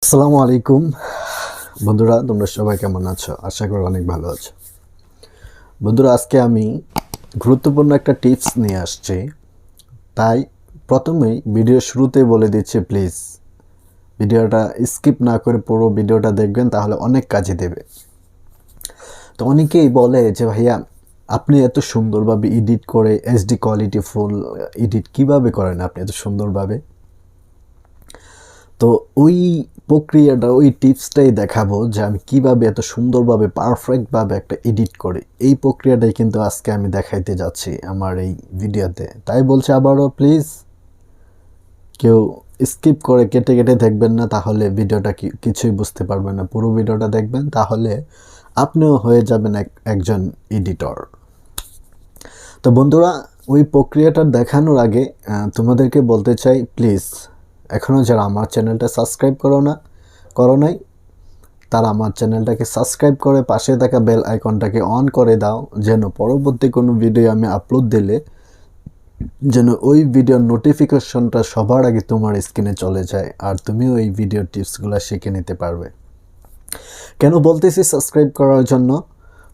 আসসালামু আলাইকুম বন্ধুরা, তোমরা সবাই কেমন আছো? আশা করি অনেক ভালো আছো। বন্ধুরা, আজকে আমি গুরুত্বপূর্ণ একটা টিপস নিয়ে আসছি। তাই প্রথমেই ভিডিও শুরুতেই বলে দিচ্ছি, প্লিজ ভিডিওটা স্কিপ না করে পুরো ভিডিওটা দেখবেন, তাহলে অনেক কাজে দেবে। তো অনেকেই বলে যে ভাইয়া, আপনি এত সুন্দরভাবে এডিট করে এইচডি কোয়ালিটি ফুল এডিট কিভাবে করেন আপনি এত সুন্দরভাবে? তো ওই প্রক্রিয়াটা, ওই টিপসটাই দেখাবো যে আমি কিভাবে এত সুন্দরভাবে পারফেক্টভাবে একটা এডিট করি। এই প্রক্রিয়াটাই কিন্তু আজকে আমি দেখাইতে যাচ্ছি আমার এই ভিডিওতে। তাই বলছি আবারও, প্লিজ কেউ স্কিপ করে কেটে কেটে দেখবেন না, তাহলে ভিডিওটা কিছুই বুঝতে পারবেন না। পুরো ভিডিওটা দেখবেন, তাহলে আপনিও হয়ে যাবেন একজন এডিটর। তো বন্ধুরা, ওই প্রক্রিয়াটা দেখানোর আগে তোমাদেরকে বলতে চাই, প্লিজ এখনও যারা আমার চ্যানেলটা সাবস্ক্রাইব করো নাই, তারা আমার চ্যানেলটাকে সাবস্ক্রাইব করে পাশে থাকা বেল আইকনটাকে অন করে দাও, যেন পরবর্তী কোনো ভিডিও আমি আপলোড দিলে যেন ওই ভিডিওর নোটিফিকেশনটা সবার আগে তোমার স্ক্রিনে চলে যায়, আর তুমিও এই ভিডিওর টিপসগুলো শিখে নিতে পারবে। কেন বলতেছি সাবস্ক্রাইব করার জন্য?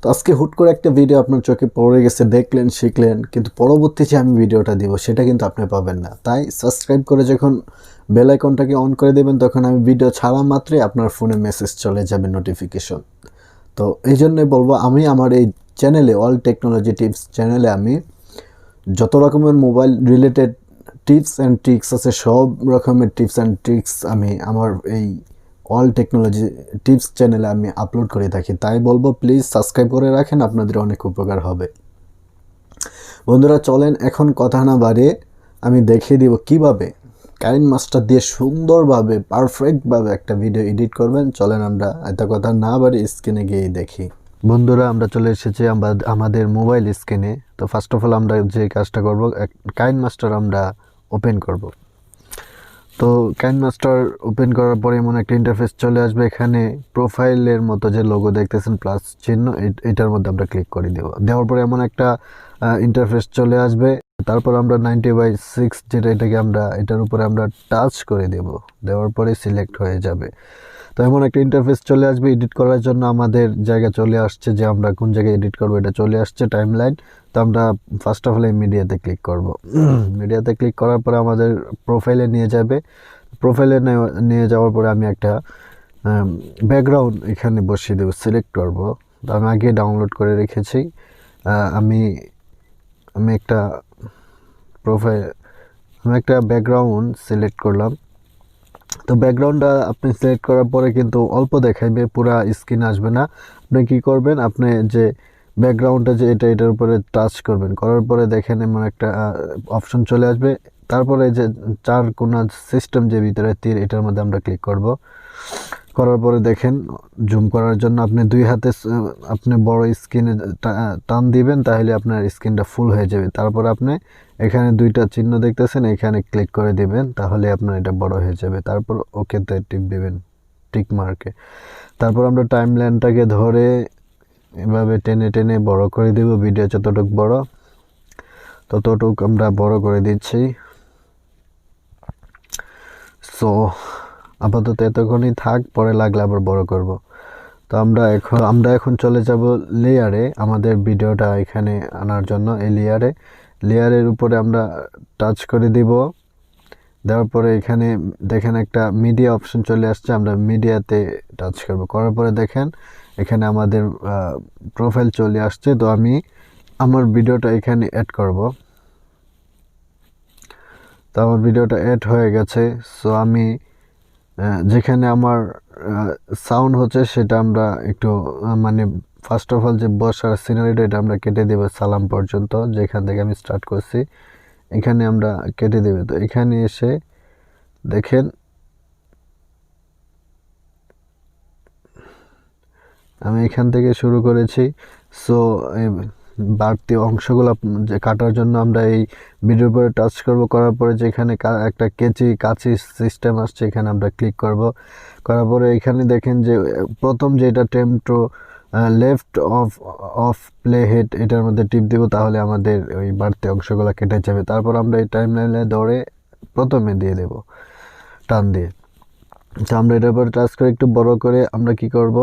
তো আজকে হুট করে একটা ভিডিও আপনার চোখে পড়ে গেছে, দেখলেন, শিখলেন, কিন্তু পরবর্তী যে আমি ভিডিওটা দিব সেটা কিন্তু আপনি পাবেন না। তাই সাবস্ক্রাইব করে যখন বেল আইকনটাকে অন করে দেবেন, তখন আমি ভিডিও ছাড়া মাত্রই আপনার ফোনে মেসেজ চলে যাবে, নোটিফিকেশন। তো এই জন্যই বলবো, আমি আমার এই চ্যানেলে, অল টেকনোলজি টিপস চ্যানেলে, আমি যত রকমের mobile related tips and tricks আছে, সব রকমের টিপস অ্যান্ড ট্রিক্স আমি আমার এই অল টেকনোলজি টিপস চ্যানেলে আমি আপলোড করে থাকি। তাই বলবো, প্লিজ সাবস্ক্রাইব করে রাখেন, আপনাদের অনেক উপকার হবে। বন্ধুরা, চলেন এখন কথা না বাড়িয়ে আমি দেখিয়ে দিব কিভাবে কাইনমাস্টার দিয়ে সুন্দরভাবে পারফেক্টভাবে একটা ভিডিও এডিট করবেন। চলেন আমরা এত কথা না বাড়িয়ে স্ক্রিনে গিয়ে দেখি। বন্ধুরা, আমরা চলে এসেছি আমাদের মোবাইল স্ক্রিনে। তো ফার্স্ট অফ অল আমরা যে কাজটা করব, কাইনমাস্টার আমরা ওপেন করব। তো কাইনমাস্টার ওপেন করার পরে এমন একটা ইন্টারফেস চলে আসবে। এখানে প্রোফাইলের মতো যে লোগো দেখতেছেন প্লাস চিহ্ন, এটার মধ্যে আমরা ক্লিক করে দেব। দেওয়ার পরে এমন একটা ইন্টারফেস চলে আসবে। তারপর আমরা 90/6 যেটা, এটাকে আমরা এটার উপরে আমরা টাচ করে দেব। দেওয়ার পরে সিলেক্ট হয়ে যাবে। তো এমন একটা ইন্টারফেস চলে আসবে। এডিট করার জন্য আমাদের জায়গা চলে আসছে, যে আমরা কোন জায়গায় এডিট করবো এটা চলে আসছে, টাইমলাইন। তো আমরা ফার্স্ট অফ অল এই মিডিয়াতে ক্লিক করব। মিডিয়াতে ক্লিক করার পরে আমাদের প্রোফাইলে নিয়ে যাবে। প্রোফাইলে নিয়ে যাওয়ার পরে আমি একটা ব্যাকগ্রাউন্ড এখানে বসিয়ে দেবো, সিলেক্ট করব। তো আমি আগে ডাউনলোড করে রেখেছি। আমি আমি একটা ব্যাকগ্রাউন্ড সিলেক্ট করলাম। তো ব্যাকগ্রাউন্ডটা আপনি সিলেক্ট করার পরে কিন্তু অল্প দেখাইবে, পুরা স্ক্রিন আসবে না। আপনি কি করবেন, আপনি যে ব্যাকগ্রাউন্ডটা যে এটার উপরে টাচ করবেন, করার পরে দেখেন এমন একটা অপশন চলে আসবে। তারপরে যে চার কোণা সিস্টেম যে ভিতরে তীর, এটার মধ্যে আমরা ক্লিক করব। করার পরে দেখেন, জুম করার জন্য আপনি দুই হাতে আপনি বড় স্ক্রিনে টান দিবেন, তাহলে আপনার স্ক্রিনটা ফুল হয়ে যাবে। তারপর আপনি এখানে দুইটা চিহ্ন দেখতেছেন, এখানে ক্লিক করে দিবেন, তাহলে আপনার এটা বড় হয়ে যাবে। তারপর ওকেতে টিপ দিবেন, টিক মার্কে। তারপর আমরা টাইম লাইনটাকে ধরে এভাবে টেনে টেনে বড় করে দেব। ভিডিও যতটুকু বড় ততটুকু আমরা বড় করে দিচ্ছি। সো আপাতত এতক্ষণই থাক, পরে লাগলে আবার বড় করব। তো আমরা এখন চলে যাব লেয়ারে, আমাদের ভিডিওটা এখানে আনার জন্য। এই লেয়ারের উপরে আমরা টাচ করে দিব। দেওয়ার পরে এখানে দেখেন একটা মিডিয়া অপশন চলে আসছে, আমরা মিডিয়াতে টাচ করব। করার পরে দেখেন এখানে আমাদের প্রোফাইল চলে আসছে। তো আমি আমার ভিডিওটা এখানে অ্যাড করব। তো আমার ভিডিওটা অ্যাড হয়ে গেছে। সো আমি যেখানে আমার সাউন্ড হচ্ছে সেটা আমরা একটু মানে ফার্স্ট অফ অল যে বসার সিনারিটা, এটা আমরা কেটে দেব সালাম পর্যন্ত, যেখান থেকে আমি স্টার্ট করছি এখানে আমরা কেটে দেব। তো এখানে এসে দেখেন আমি এখান থেকে শুরু করেছি। সো বাড়তি অংশগুলো যে কাটার জন্য আমরা এই ভিডিওর উপরে টাচ করব। করার পরে যেখানে একটা কাঁচি সিস্টেম আসছে, এখানে আমরা ক্লিক করব। করার পরে এখানে দেখেন যে প্রথম যেটা tempo left of play head, এটার মধ্যে টিপ দিব, তাহলে আমাদের ওই বাড়তি অংশগুলো কেটে যাবে। তারপর আমরা এই টাইম লাইনে ধরে প্রথমে দিয়ে দেব টান দিয়ে। তো আমরা এটার উপর টাচ করে একটু বড় করে আমরা কি করব,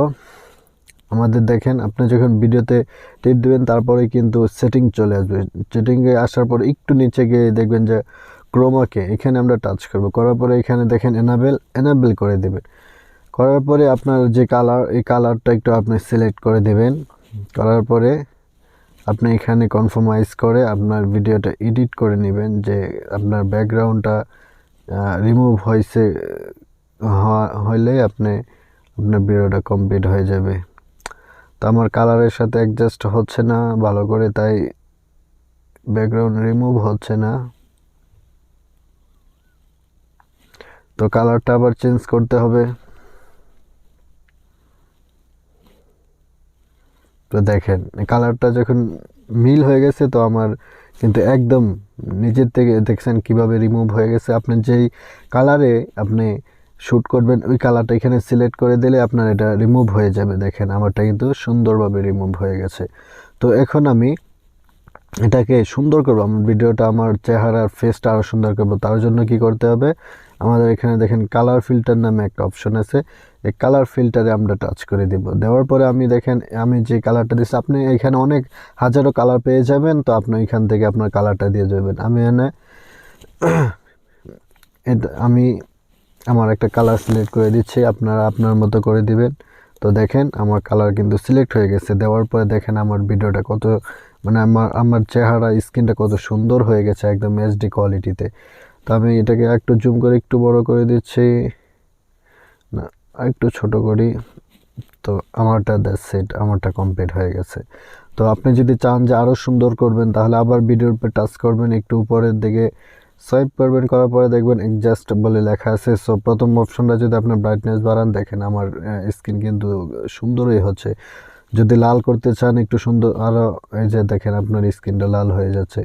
আমাদের দেখেন আপনি যখন ভিডিওতে টিপ দিবেন তারপরে কিন্তু সেটিং চলে আসবে। সেটিংয়ে আসার পর একটু নিচে গিয়ে দেখবেন যে ক্রোমাকে এখানে আমরা টাচ করব, করার পরে এখানে দেখেন এনাবেল করে দেবেন। করার পরে আপনার যে কালার, এই কালারটা একটু আপনি সিলেক্ট করে দেবেন। করার পরে আপনি এখানে কনফার্মাইজ করে আপনার ভিডিওটা এডিট করে নেবেন, যে আপনার ব্যাকগ্রাউন্ডটা রিমুভ হয়েছে হইলেই আপনার ভিডিওটা কমপ্লিট হয়ে যাবে। তো আমার কালারের সাথে অ্যাডজাস্ট হচ্ছে না ভালো করে, তাই ব্যাকগ্রাউন্ড রিমুভ হচ্ছে না। তো কালারটা আবার চেঞ্জ করতে হবে। তো দেখেন কালারটা যখন মিল হয়ে গেছে, তো আমার কিন্তু একদম নিজের থেকে দেখছেন কিভাবে রিমুভ হয়ে গেছে। আপনি যেই কালারে আপনি শ্যুট করবেন ওই কালারটা এখানে সিলেক্ট করে দিলে আপনার এটা রিমুভ হয়ে যাবে। দেখেন আমারটা কিন্তু সুন্দরভাবে রিমুভ হয়ে গেছে। তো এখন আমি এটাকে সুন্দর করবো, আমার ভিডিওটা, আমার চেহারার ফেসটা আরও সুন্দর করবো। তার জন্য কি করতে হবে, আমাদের এখানে দেখেন কালার ফিল্টার নামে একটা অপশন আছে। এই কালার ফিল্টারে আমরা টাচ করে দিব। দেওয়ার পরে আমি দেখেন আমি যে কালারটা দিচ্ছি, আপনি এখানে অনেক হাজারো কালার পেয়ে যাবেন। তো আপনি এখান থেকে আপনার কালারটা দিয়ে যাবেন। আমি এখানে আমি আমার একটা কালার সিলেক্ট করে দিচ্ছি, আপনারা আপনার মতো করে দিবেন। তো দেখেন আমার কালার কিন্তু সিলেক্ট হয়ে গেছে। দেওয়ার পরে দেখেন আমার ভিডিওটা কত, মানে আমার চেহারা স্ক্রিনটা কত সুন্দর হয়ে গেছে একদম এইচডি কোয়ালিটিতে। তো আমি এটাকে একটু জুম করে একটু বড় করে দিচ্ছি, না একটু ছোট করি। তো আমারটা দ্যাটস ইট, আমারটা কমপ্লিট হয়ে গেছে। তো আপনি যদি চান যে আরও সুন্দর করবেন, তাহলে আবার ভিডিওর উপর টাচ করবেন, একটু উপরের দিকে সোয়াইপ করবেন, করার পরে দেখবেন অ্যাডজাস্ট বলে লেখা আছে। সো প্রথম অপশনটা যদি আপনার ব্রাইটনেস বাড়ান, দেখেন আমার স্ক্রিন কিন্তু সুন্দরই হচ্ছে। যদি লাল করতে চান একটু সুন্দর আরও, এই যে দেখেন আপনার স্ক্রিনটা লাল হয়ে যাচ্ছে।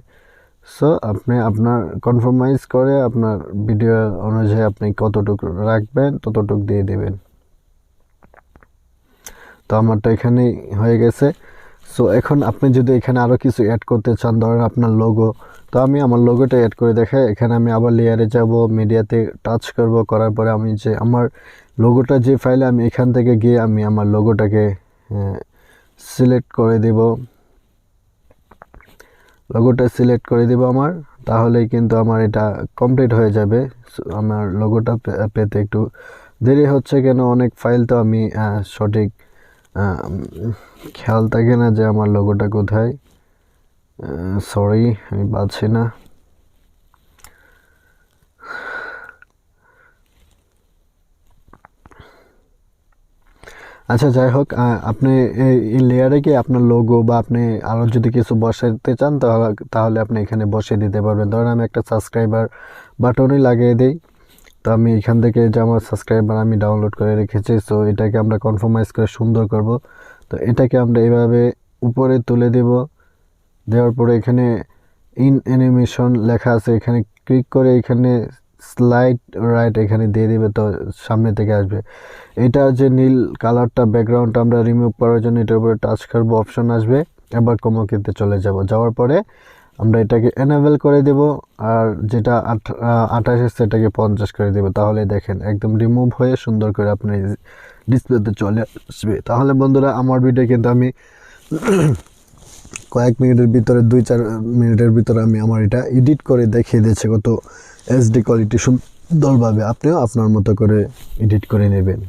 সো আপনি আপনার কনফার্মাইজ করে আপনার ভিডিও অনুযায়ী আপনি কতটুকু রাখবেন ততটুকু দিয়ে দেবেন। তো আমারটা এখানেই হয়ে গেছে। সো এখন আপনি যদি এখানে আরও কিছু অ্যাড করতে চান, ধরেন আপনার লোগো, তো আমি আমার লোগোটা অ্যাড করে দেখাই। এখানে আমি আবার লেয়ারে যাব, মিডিয়াতে টাচ করব, করার পরে আমি যে আমার লোগোটা যে ফাইলে, আমি এখান থেকে গিয়ে আমি আমার লোগোটাকে সিলেক্ট করে দেব। লোগোটা সিলেক্ট করে দেব আমার, তাহলেই কিন্তু আমার এটা কমপ্লিট হয়ে যাবে। আমার লোগোটা পেতে একটু দেরি হচ্ছে কেন, অনেক ফাইল তো আমি সঠিক খেয়াল থাকে না যে আমার লোগোটা কোথায়। সরি, আমি পাচ্ছি না। আচ্ছা যাই হোক, আপনি এই লেয়ারে কি আপনার লোগো বা আপনি আরও যদি কিছু বসাতে চান, তাহলে আপনি এখানে বসিয়ে দিতে পারবেন। ধরেন আমি একটা সাবস্ক্রাইবার বাটনই লাগিয়ে দিই। তো আমি এখান থেকে যে আমার সাবস্ক্রাইবার আমি ডাউনলোড করে রেখেছি, সো এটাকে আমরা কনফার্মাইজ করে সুন্দর করব। তো এটাকে আমরা এইভাবে উপরে তুলে দেব। দেওয়ার পরে এখানে ইন অ্যানিমেশন লেখা আছে, এখানে ক্লিক করে এখানে স্লাইড রাইট এখানে দিয়ে দিবে, তো সামনে থেকে আসবে। এটা যে নীল কালারটা ব্যাকগ্রাউন্ডটা আমরা রিমুভ করার জন্য এটার উপরে টাচ করবো, অপশন আসবে, এবার কমোকিতে চলে যাব। যাওয়ার পরে আমরা এটাকে এনেবল করে দেব, আর যেটা 28 সেটাকে 50 করে দেব। তাহলে দেখেন একদম রিমুভ হয়ে সুন্দর করে আপনি ডিসপ্লেতে চলে আসবে। তাহলে বন্ধুরা আমার ভিডিও কিন্তু আমি কয়েক মিনিটের ভিতরে, 2-4 মিনিটের ভিতরে আমি আমার এটা এডিট করে দেখিয়ে দিয়েছি কত এইচডি কোয়ালিটি সুন্দরভাবে। আপনিও আপনার মতো করে এডিট করে নেবেন।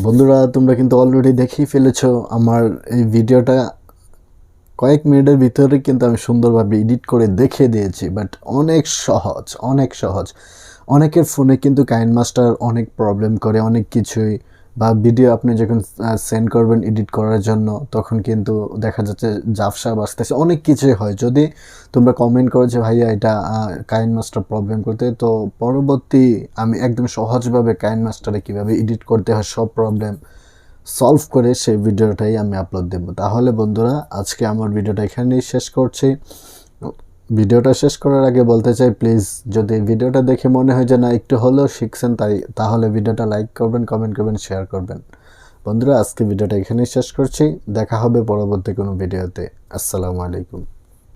বন্ধুরা তোমরা কিন্তু অলরেডি দেখেই ফেলেছো আমার এই ভিডিওটা কয়েক মিনিটের ভিতরে কিন্তু আমি সুন্দরভাবে এডিট করে দেখিয়ে দিয়েছি। বাট অনেক সহজ, অনেক সহজ। অনেকের ফোনে কিন্তু কাইনমাস্টার অনেক প্রবলেম করে, অনেক কিছুই, বা ভিডিও আপনি যখন সেন্ড করবেন এডিট করার জন্য, তখন কিন্তু দেখা যাচ্ছে ঝাপসা বাজতেছে, অনেক কিছুই হয়। যদি তোমরা কমেন্ট করো যে ভাইয়া এটা কাইনমাস্টার প্রবলেম করতে, তো পরবর্তী আমি একদম সহজভাবে কাইনমাস্টারে কীভাবে এডিট করতে হয় সব প্রবলেম সলভ করে সেই ভিডিওটাই আমি আপলোড দেব। তাহলে বন্ধুরা আজকে আমার ভিডিওটা এখানেই শেষ করছি। ভিডিওটা শেষ করার আগে বলতে চাই, প্লিজ যদি ভিডিওটা দেখে মনে হয় যে না একটু হলেও শিখছেন, তাহলে ভিডিওটা লাইক করবেন, কমেন্ট করবেন, শেয়ার করবেন। বন্ধুরা আজকে ভিডিওটা এখানেই শেষ করছি, দেখা হবে পরবর্তী কোনো ভিডিওতে। আসসালামু আলাইকুম।